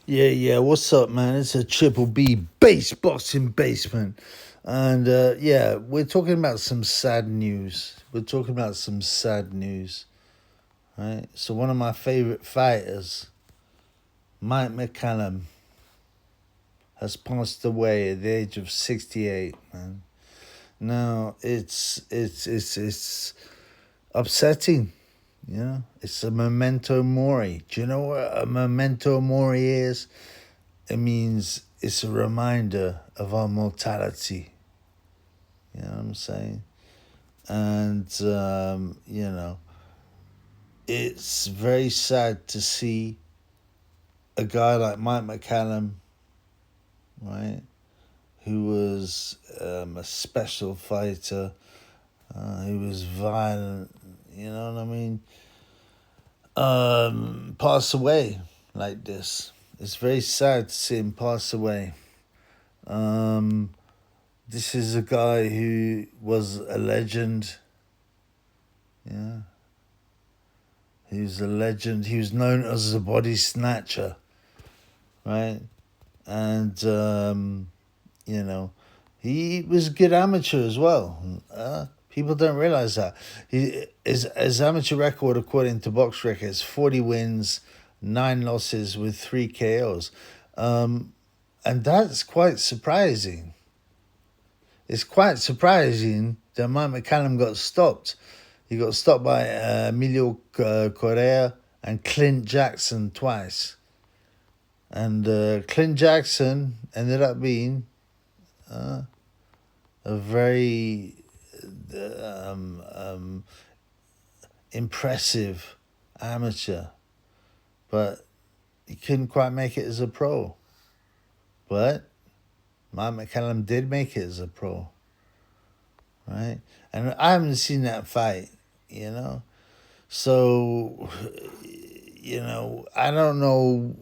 Yeah. What's up, man? It's a Triple B base boxing basement. And yeah, we're talking about some sad news. Right? So, one of my favorite fighters, Mike McCallum, has passed away at the age of 68, man. Now, it's upsetting. It's a memento mori. Do you know what a memento mori is? It means it's a reminder of our mortality. You know what I'm saying? And, it's very sad to see a guy like Mike McCallum, right, who was a special fighter, who was violent, you know what I mean, pass away like this. It's very sad to see him pass away. This is a guy who was a legend. Yeah. He was a legend. He was known as the body snatcher, right? And, he was a good amateur as well. People don't realize that. His amateur record, according to Box Records, 40 wins, 9 losses with 3 KOs. And that's quite surprising. It's quite surprising that Mike McCallum got stopped. He got stopped by Emilio Correa and Clint Jackson twice. And Clint Jackson ended up being a very impressive amateur. But he couldn't quite make it as a pro. But Mike McCallum did make it as a pro. Right? And I haven't seen that fight, So, I don't know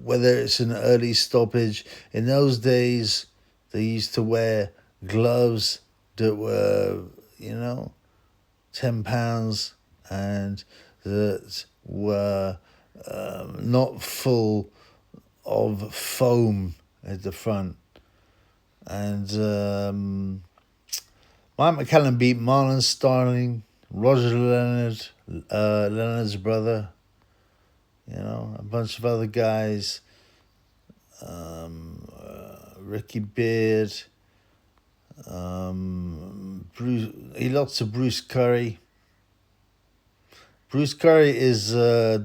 whether it's an early stoppage. In those days, they used to wear gloves that were, 10 pounds and that were not full of foam at the front. And Mike McCallum beat Marlon Starling, Roger Leonard, Leonard's brother, a bunch of other guys, Ricky Beard, he lost to Bruce Curry. Bruce Curry is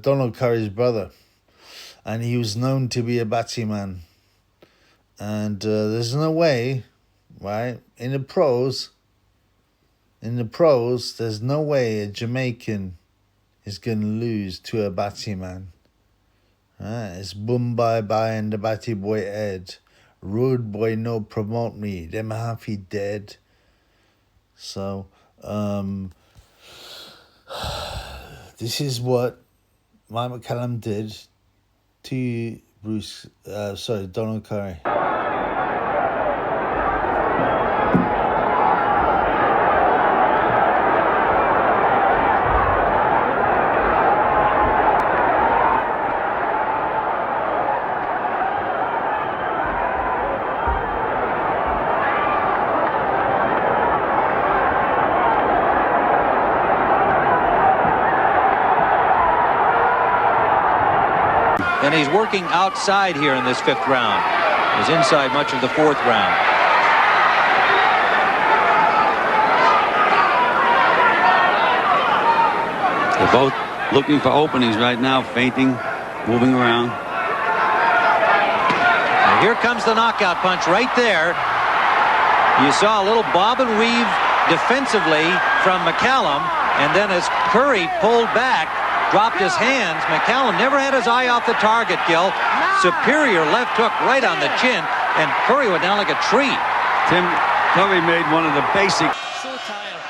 Donald Curry's brother, and he was known to be a battyman. And there's no way, right, in the pros, there's no way a Jamaican is going to lose to a battyman. It's boom bye bye and the batty boy Ed. Rude boy no promote me. Them happy dead. So, this is what Mike McCallum did to Donald Curry. And he's working outside here in this 5th round. He's inside much of the 4th round. They're both looking for openings right now, feinting, moving around. And here comes the knockout punch right there. You saw a little bob and weave defensively from McCallum, and then as Curry pulled back, dropped his hands, McCallum never had his eye off the target, Gil. Superior left hook right on the chin, and Curry went down like a tree. Tim, Curry made one of the basic. So tired.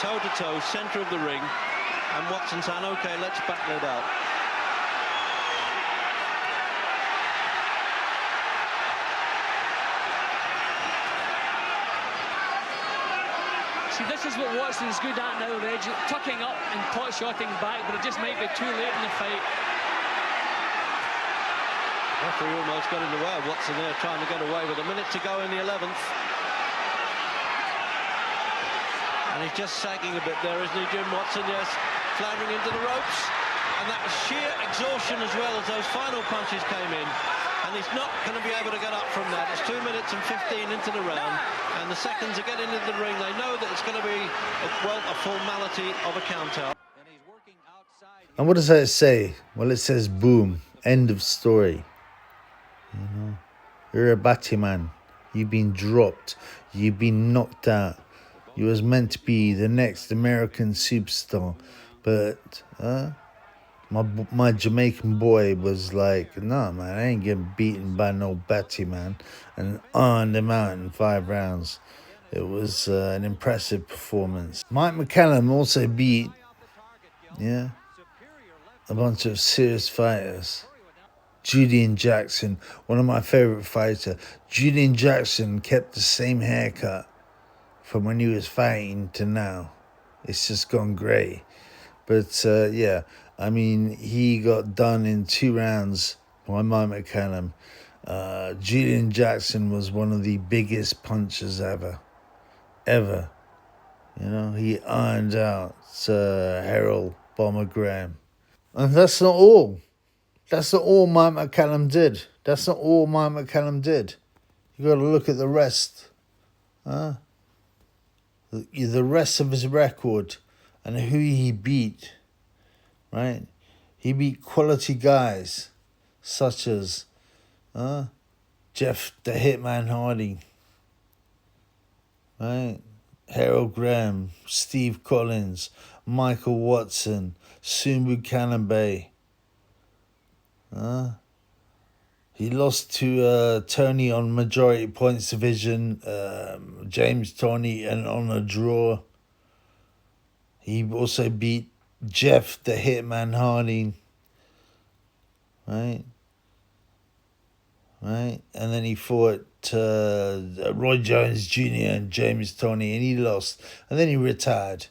Toe to toe, center of the ring, and Watson saying, okay, let's battle it out. See, this this is what Watson's good at now, Reg, tucking up and pot shotting back, but it just might be too late in the fight. Referee almost got in the way of Watson there, trying to get away with a minute to go in the 11th. And he's just sagging a bit there, isn't he, Jim Watson? Yes, floundering into the ropes. And that was sheer exhaustion as well as those final punches came in. And he's not going to be able to get up from that. It's 2 minutes and 15 into the round. And the seconds are getting into the ring. They know that it's going to be, well, a formality of a counter. And what does that say? Well, it says boom, end of story. You know, you're a Batman. You've been dropped. You've been knocked out. You was meant to be the next American superstar, but my Jamaican boy was like, nah, man, I ain't getting beaten by no Batman, and earned him out in 5 rounds. It was an impressive performance. Mike McCallum also beat, a bunch of serious fighters. Julian Jackson, one of my favorite fighters. Julian Jackson kept the same haircut from when he was fighting to now. It's just gone grey. But I mean, he got done in 2 rounds by Mike McCallum. Julian Jackson was one of the biggest punchers ever. You know, he ironed out Harold Bomber Graham. And that's not all. That's not all Mike McCallum did. You got to look at the rest. The rest of his record and who he beat, right? He beat quality guys such as Jeff the Hitman Hardy, right? Harold Graham, Steve Collins, Michael Watson, Sumbu Kanambe. He lost to Tony on majority points division, James Toney, and on a draw. He also beat Jeff the Hitman Hardy, right? And then he fought Roy Jones Jr. and James Toney, and he lost. And then he retired.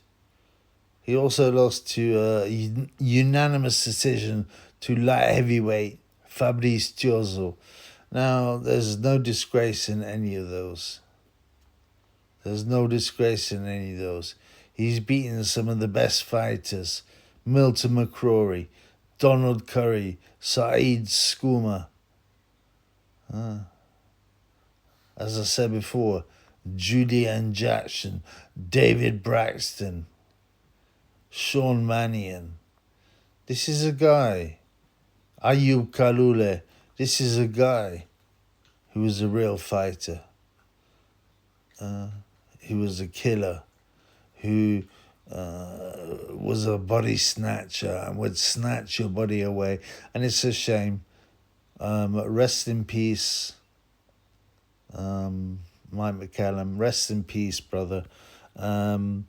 He also lost to unanimous decision to light heavyweight Fabrice Tiozo. Now, there's no disgrace in any of those. He's beaten some of the best fighters. Milton McCrory, Donald Curry, Saeed Skouma. As I said before, Julian Jackson, David Braxton, Sean Mannion. This is a guy. Ayub Kalule. This is a guy who was a real fighter. Who was a killer. Who was a body snatcher and would snatch your body away. And it's a shame. Rest in peace, Mike McCallum. Rest in peace, brother. I'm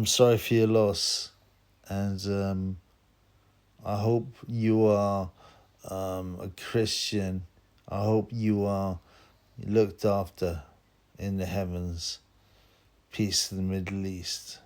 sorry for your loss. And I hope you are a Christian. I hope you are looked after in the heavens. Peace to the Middle East.